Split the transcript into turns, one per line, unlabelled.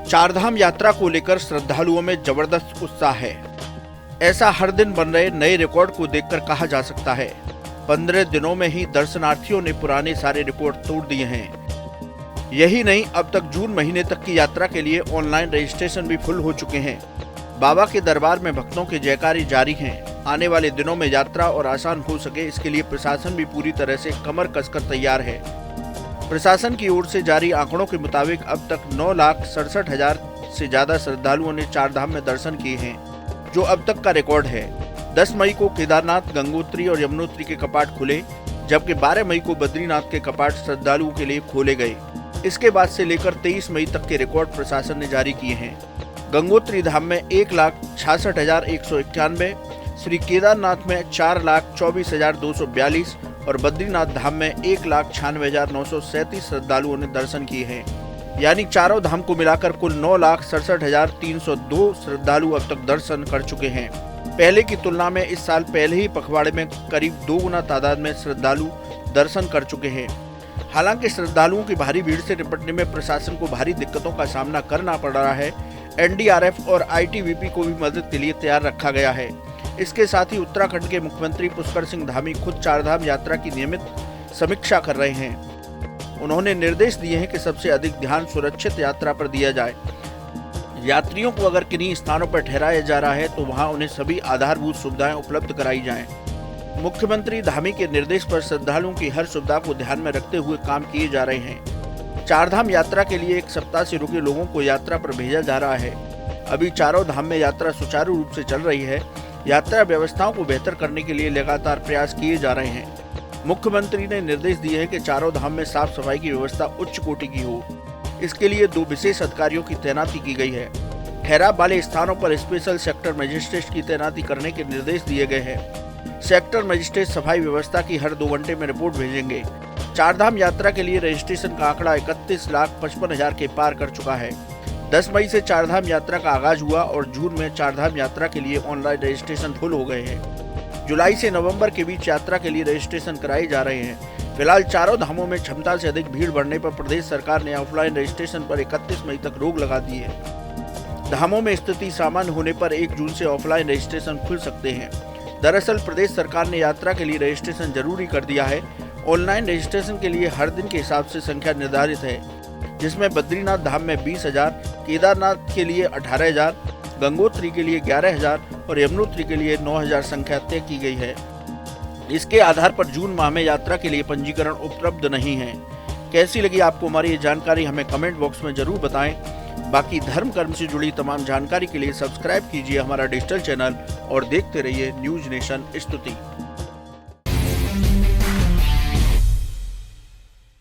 चारधाम यात्रा को लेकर श्रद्धालुओं में जबरदस्त उत्साह है। ऐसा हर दिन बन रहे नए रिकॉर्ड को देखकर कहा जा सकता है 15 दिनों में ही दर्शनार्थियों ने पुराने सारे रिकॉर्ड तोड़ दिए हैं। यही नहीं, अब तक जून महीने तक की यात्रा के लिए ऑनलाइन रजिस्ट्रेशन भी फुल हो चुके हैं। बाबा के दरबार में भक्तों के जयकारे जारी हैं। आने वाले दिनों में यात्रा और आसान हो सके, इसके लिए प्रशासन भी पूरी तरह से कमर कसकर तैयार है। प्रशासन की ओर से जारी आंकड़ों के मुताबिक अब तक 9,67,000 से ज्यादा श्रद्धालुओं ने चारधाम में दर्शन किए हैं, जो अब तक का रिकॉर्ड है। 10 मई को केदारनाथ, गंगोत्री और यमुनोत्री के कपाट खुले, जबकि 12 मई को बद्रीनाथ के कपाट श्रद्धालुओं के लिए खोले गए। इसके बाद से लेकर 23 मई तक के रिकॉर्ड प्रशासन ने जारी किए हैं। गंगोत्री धाम में 1,66,191, श्री केदारनाथ में 4,24,242 और बद्रीनाथ धाम में 1,96,937 श्रद्धालुओं ने दर्शन किए हैं। यानी चारों धाम को मिलाकर कुल 9,67,302 श्रद्धालु अब तक दर्शन कर चुके हैं। पहले की तुलना में इस साल पहले ही पखवाड़े में करीब 2 गुना तादाद में श्रद्धालु दर्शन कर चुके हैं। हालांकि श्रद्धालुओं की भारी भीड़ से निपटने में प्रशासन को भारी दिक्कतों का सामना करना पड़ रहा है। एनडीआरएफ और आईटीबीपी को भी मदद के लिए तैयार रखा गया है। इसके साथ ही उत्तराखंड के मुख्यमंत्री पुष्कर सिंह धामी खुद चारधाम यात्रा की नियमित समीक्षा कर रहे हैं। उन्होंने निर्देश दिए हैं कि सबसे अधिक ध्यान सुरक्षित यात्रा पर दिया जाए। यात्रियों को अगर किन्हीं स्थानों पर ठहराया जा रहा है तो वहां उन्हें सभी आधारभूत सुविधाएं उपलब्ध कराई जाएं। मुख्यमंत्री धामी के निर्देश पर श्रद्धालुओं की हर सुविधा को ध्यान में रखते हुए काम किए जा रहे हैं। चारधाम यात्रा के लिए 1 सप्ताह से रुके लोगों को यात्रा पर भेजा जा रहा है। अभी चारों धाम में यात्रा सुचारू रूप से चल रही है। यात्रा व्यवस्थाओं को बेहतर करने के लिए लगातार प्रयास किए जा रहे हैं। मुख्यमंत्री ने निर्देश दिए हैं कि चारों धाम में साफ सफाई की व्यवस्था उच्च कोटि की हो। इसके लिए 2 विशेष अधिकारियों की तैनाती की गई है। ठहराव वाले स्थानों पर स्पेशल सेक्टर मजिस्ट्रेट की तैनाती करने के निर्देश दिए गए हैं। सेक्टर मजिस्ट्रेट सफाई व्यवस्था की हर 2 घंटे में रिपोर्ट भेजेंगे। चारधाम यात्रा के लिए रजिस्ट्रेशन का आंकड़ा 31,55,000 के पार कर चुका है। 10 मई से चारधाम यात्रा का आगाज हुआ और जून में चारधाम यात्रा के लिए ऑनलाइन रजिस्ट्रेशन फुल हो गए हैं। जुलाई से नवंबर के बीच यात्रा के लिए रजिस्ट्रेशन कराए जा रहे हैं। फिलहाल चारों धामों में क्षमता से अधिक भीड़ बढ़ने पर प्रदेश सरकार ने ऑफलाइन रजिस्ट्रेशन पर 31 मई तक रोक लगा दी है। धामों में स्थिति सामान्य होने पर 1 जून से ऑफलाइन रजिस्ट्रेशन खुल सकते हैं। दरअसल प्रदेश सरकार ने यात्रा के लिए रजिस्ट्रेशन जरूरी कर दिया है। ऑनलाइन रजिस्ट्रेशन के लिए हर दिन के हिसाब से संख्या निर्धारित है, जिसमें बद्रीनाथ धाम में 20,000, केदारनाथ के लिए 18,000, गंगोत्री के लिए 11,000 और यमुनोत्री के लिए 9,000 संख्या तय की गई है। इसके आधार पर जून माह में यात्रा के लिए पंजीकरण उपलब्ध नहीं है। कैसी लगी आपको हमारी ये जानकारी, हमें कमेंट बॉक्स में जरूर बताएं। बाकी धर्म कर्म से जुड़ी तमाम जानकारी के लिए सब्सक्राइब कीजिए हमारा डिजिटल चैनल और देखते रहिए न्यूज नेशन स्तुति।